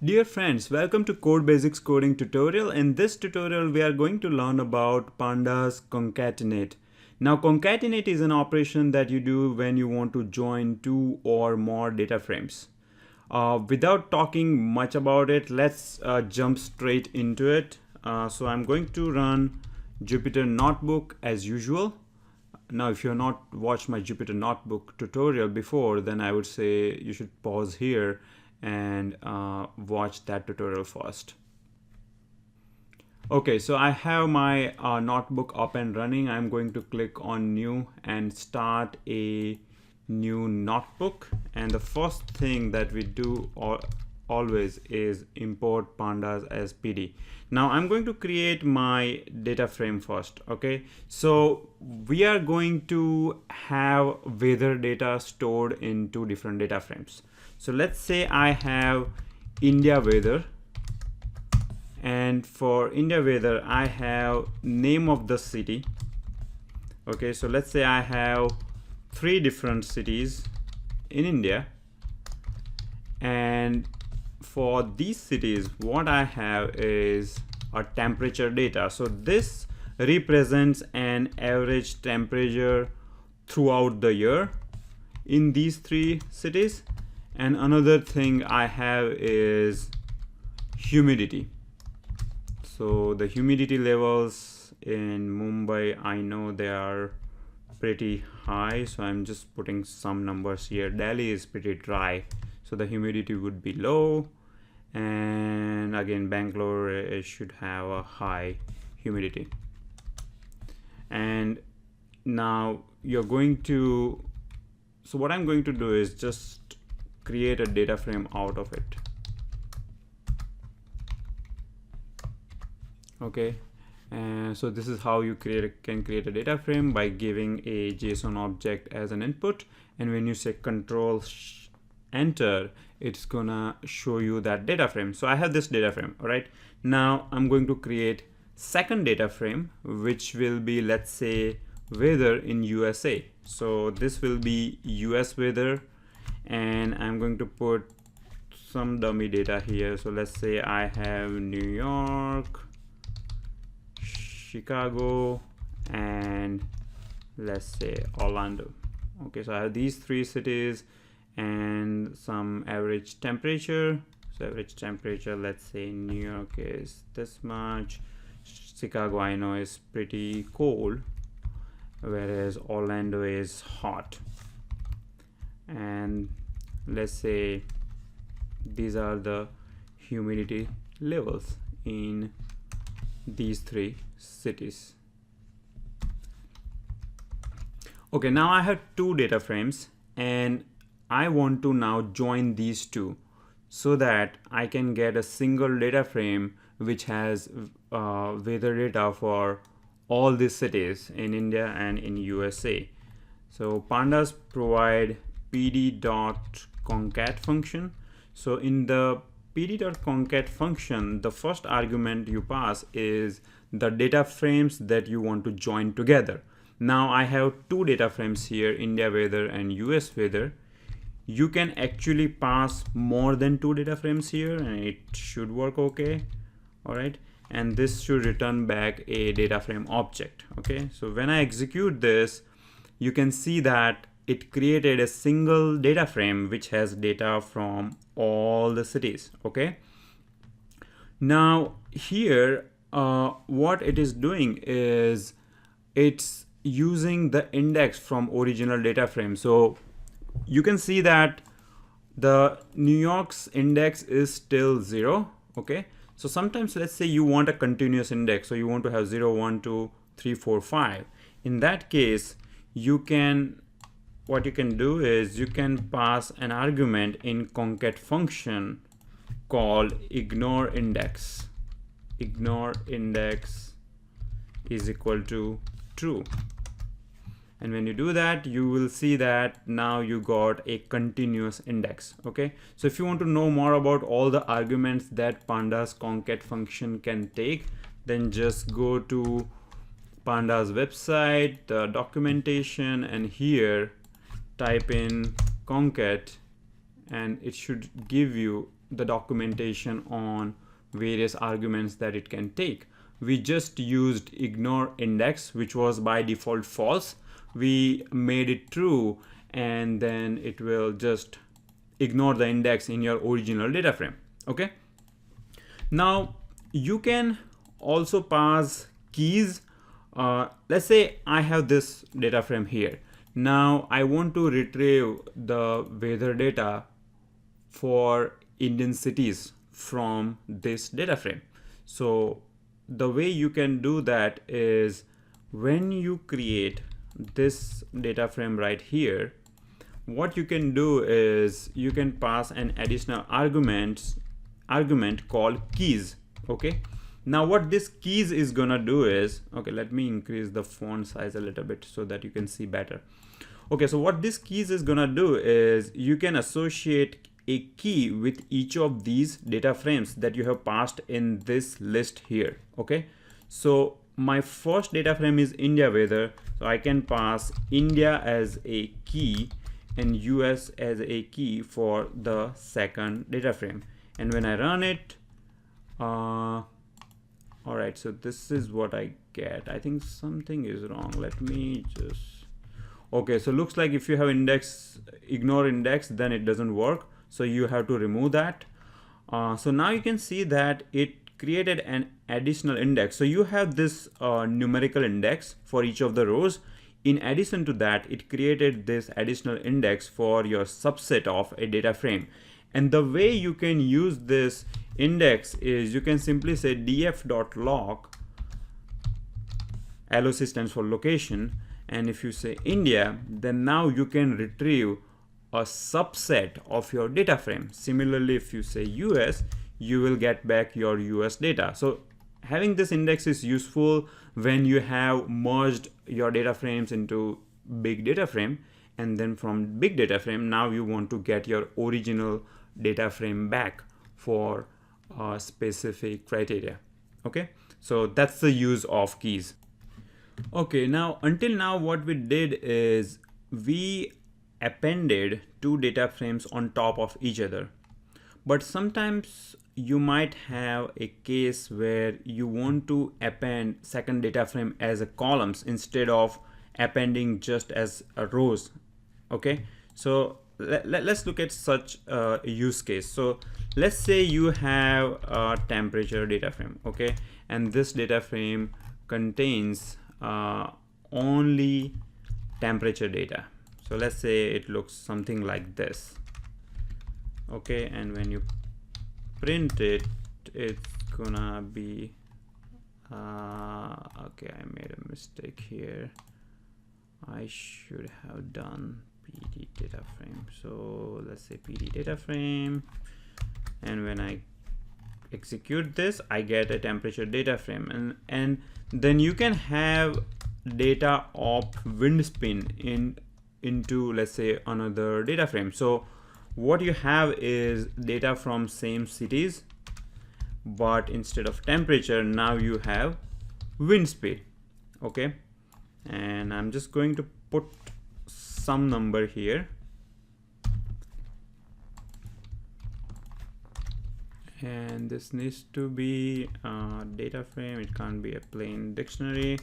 Dear friends, welcome to Code Basics Coding tutorial. In this tutorial, we are going to learn about Pandas concatenate. Now, concatenate is an operation that you do when you want to join two or more data frames. Without talking much about it, let's jump straight into it. So I'm going to run Jupyter Notebook as usual. Now, if you're not watched my Jupyter Notebook tutorial before, then I would say you should pause here and watch that tutorial first. Okay, so I have my notebook up and running. I'm going to click on new and start a new notebook. And the first thing that we do always is import pandas as PD. Now I'm going to create my data frame first. Okay, so we are going to have weather data stored in two different data frames. So let's say I have India weather, and for India weather I have name of the city. Okay, so let's say I have three different cities in India, and for these cities what I have is a temperature data. So this represents an average temperature throughout the year in these three cities. And another thing I have is humidity. So the humidity levels in Mumbai, I know they are pretty high, so I'm just putting some numbers here. Delhi is pretty dry, so the humidity would be low. And again, Bangalore, it should have a high humidity. And now you're going to, so what I'm going to do is just create a data frame out of it. Okay, and so this is how you can create a data frame, by giving a JSON object as an input, and when you say control enter, it's gonna show you that data frame. So I have this data frame. All right, now I'm going to create second data frame, which will be, let's say, weather in USA. So this will be US weather, and I'm going to put some dummy data here. So let's say I have New York, Chicago, and let's say Orlando. Okay, so I have these three cities and some average temperature. So average temperature, let's say New York is this much, Chicago I know is pretty cold, whereas Orlando is hot. And let's say these are the humidity levels in these three cities. Okay, now I have two data frames, and I want to now join these two so that I can get a single data frame which has weather data for all these cities in India and in USA. So pandas provide pd.concat function. So in the pd.concat function, the first argument you pass is the data frames that you want to join together. Now I have two data frames here, India weather and US weather. You can actually pass more than two data frames here, and it should work okay. All right, and this should return back a data frame object. Okay, so when I execute this, you can see that it created a single data frame which has data from all the cities. Okay, now here what it is doing is it's using the index from original data frame. So you can see that the New York's index is still 0. Okay, so sometimes let's say you want a continuous index, so you want to have 0, 1, 2, 3, 4, 5. In that case, you can, what you can do is you can pass an argument in concat function called ignore index. Ignore index is equal to true. And when you do that, you will see that now you got a continuous index. Okay, so if you want to know more about all the arguments that pandas concat function can take, then just go to pandas website, the documentation, and here type in concat, and it should give you the documentation on various arguments that it can take. We just used ignore index, which was by default false. We made it true, and then it will just ignore the index in your original data frame. Okay. Now you can also pass keys. Let's say I have this data frame here. Now I want to retrieve the weather data for Indian cities from this data frame. So the way you can do that is when you create this data frame right here, what you can do is you can pass an additional argument called keys. Okay. Now what this keys is gonna do is, okay, let me increase the font size a little bit so that you can see better. Okay, so what this keys is gonna do is you can associate a key with each of these data frames that you have passed in this list here. Okay, so my first data frame is India weather, so I can pass India as a key and US as a key for the second data frame. And when I run it, all right, so this is what I get. I think something is wrong. Let me just, okay, so looks like if you have index, ignore index, then it doesn't work. So you have to remove that. So now you can see that it created an additional index. So you have this numerical index for each of the rows. In addition to that, it created this additional index for your subset of a data frame. And the way you can use this index is you can simply say df.log, LOC stands for location, and if you say India, then now you can retrieve a subset of your data frame. Similarly, if you say US, you will get back your US data. So having this index is useful when you have merged your data frames into big data frame, and then from big data frame, now you want to get your original data frame back for a specific criteria. Okay, so that's the use of keys. Okay, now until now what we did is we appended two data frames on top of each other, but sometimes you might have a case where you want to append second data frame as a columns instead of appending just as a rows. Okay, so let's look at such a use case. So let's say you have a temperature data frame, okay, and this data frame contains only temperature data. So let's say it looks something like this. Okay, and when you print it, it's gonna be okay, I made a mistake here. I should have done PD data frame. So let's say PD data frame, and when I execute this, I get a temperature data frame, and then you can have data of wind spin into, let's say, another data frame. So what you have is data from same cities, but instead of temperature, now you have wind speed. Okay, and I'm just going to put some number here, and this needs to be a data frame. It can't be a plain dictionary,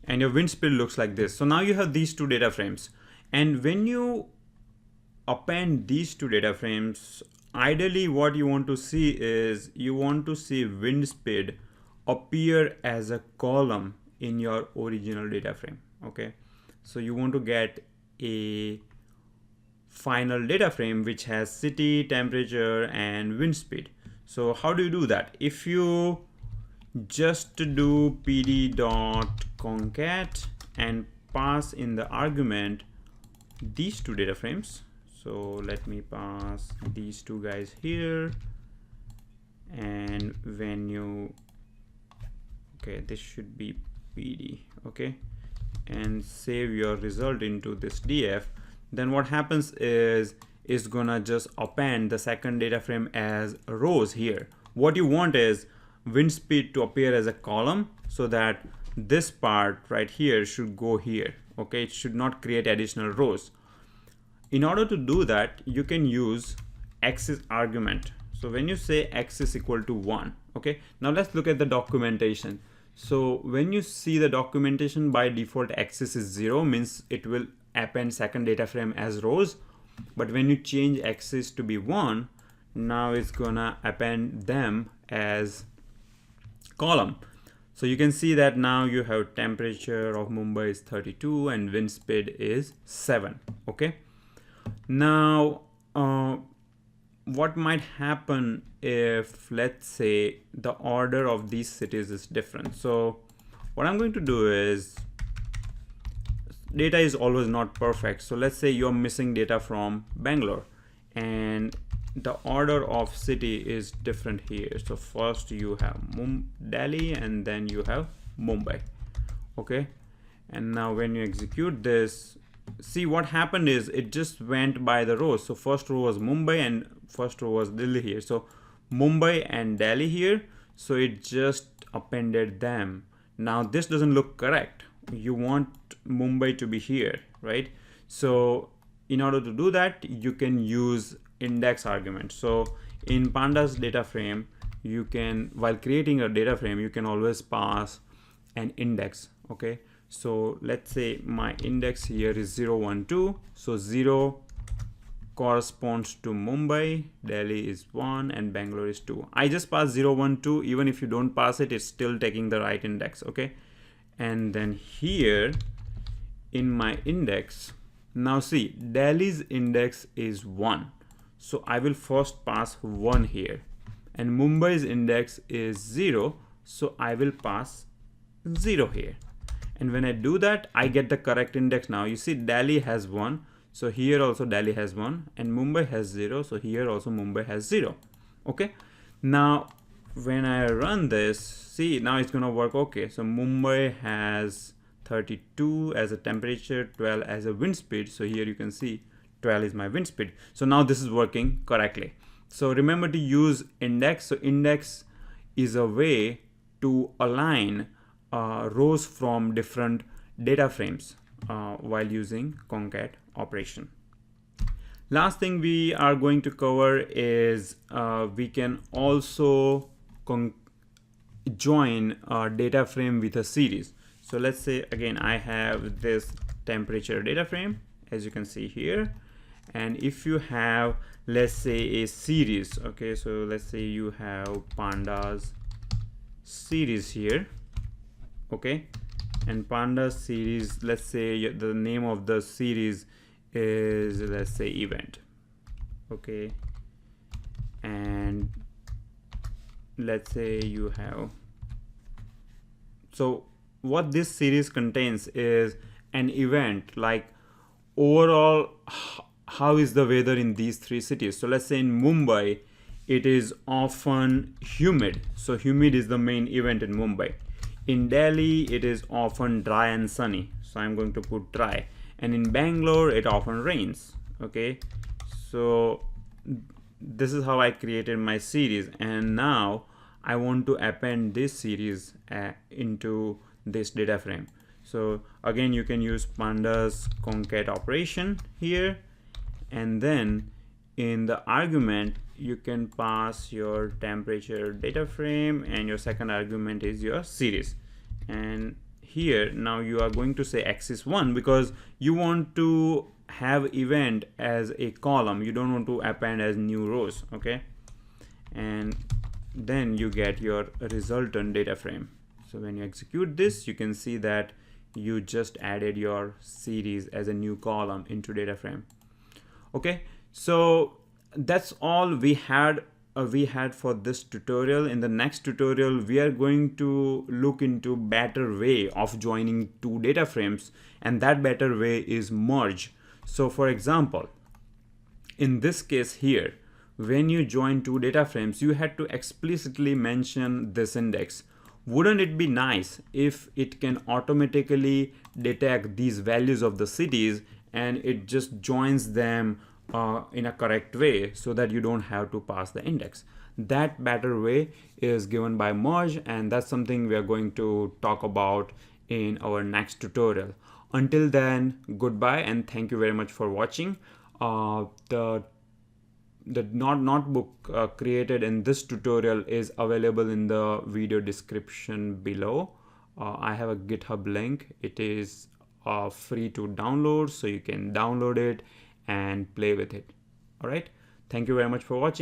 and your wind speed looks like this. So now you have these two data frames, and when you append these two data frames, ideally what you want to see is you want to see wind speed appear as a column in your original data frame. Okay, so you want to get a final data frame which has city, temperature, and wind speed. So how do you do that? If you just do pd.concat and pass in the argument these two data frames. So let me pass these two guys here, and when you, okay, this should be PD, okay, and save your result into this df, then what happens is it's gonna just append the second data frame as rows here. What you want is wind speed to appear as a column, so that this part right here should go here. Okay, it should not create additional rows. In order to do that, you can use axis argument. So when you say x is equal to 1, okay, now let's look at the documentation. So when you see the documentation, by default axis is 0, means it will append second data frame as rows. But when you change axis to be 1, now it's gonna append them as column. So you can see that now you have temperature of Mumbai is 32 and wind speed is 7. Okay. Now, what might happen if, let's say, the order of these cities is different? So what I'm going to do is, data is always not perfect. So let's say you're missing data from Bangalore and the order of city is different here. So first you have Delhi and then you have Mumbai. Okay. And now when you execute this, see what happened is it just went by the rows. So first row was Mumbai and first row was Delhi here. So Mumbai and Delhi here. So it just appended them. Now this doesn't look correct. You want Mumbai to be here, right? So in order to do that, you can use index argument. So in Pandas data frame, you can, while creating a data frame, you can always pass an index. Okay. So let's say my index here is 0, 1, 2. So 0 corresponds to Mumbai, Delhi is 1 and Bangalore is 2. I just pass 0, 1, 2. Even if you don't pass it, it's still taking the right index. Okay. And then here in my index, now see Delhi's index is 1. So I will first pass 1 here, and Mumbai's index is 0. So I will pass 0 here. And when I do that, I get the correct index. Now you see Delhi has 1. So here also Delhi has 1 and Mumbai has 0. So here also Mumbai has 0. Okay. Now when I run this, see now it's going to work. Okay. So Mumbai has 32 as a temperature, 12 as a wind speed. So here you can see 12 is my wind speed. So now this is working correctly. So remember to use index. So index is a way to align rows from different data frames while using concat operation. Last thing we are going to cover is we can also join a data frame with a series. So let's say again I have this temperature data frame, as you can see here. And if you have, let's say, a series, okay, so let's say you have Pandas series here, okay, and Pandas series, let's say the name of the series is, let's say, event, okay, and let's say you have, so what this series contains is an event like overall how is the weather in these three cities. So let's say in Mumbai it is often humid, so humid is the main event in Mumbai. In Delhi it is often dry and sunny, so I'm going to put dry. And in Bangalore it often rains. Okay, so this is how I created my series, and now I want to append this series into this data frame. So again you can use Pandas concat operation here, and then in the argument you can pass your temperature data frame and your second argument is your series. And here now you are going to say axis 1 because you want to have event as a column, you don't want to append as new rows. Okay, and then you get your resultant data frame. So when you execute this, you can see that you just added your series as a new column into data frame. Okay, so that's all we had for this tutorial. In the next tutorial we are going to look into better way of joining two data frames, and that better way is merge. So for example, in this case here, when you join two data frames, you had to explicitly mention this index. Wouldn't it be nice if it can automatically detect these values of the cities and it just joins them in a correct way so that you don't have to pass the index? That better way is given by merge, and that's something we are going to talk about in our next tutorial. Until then, goodbye and thank you very much for watching. The notebook created in this tutorial is available in the video description below. I have a GitHub link. It is free to download, so you can download it and play with it. All right. Thank you very much for watching.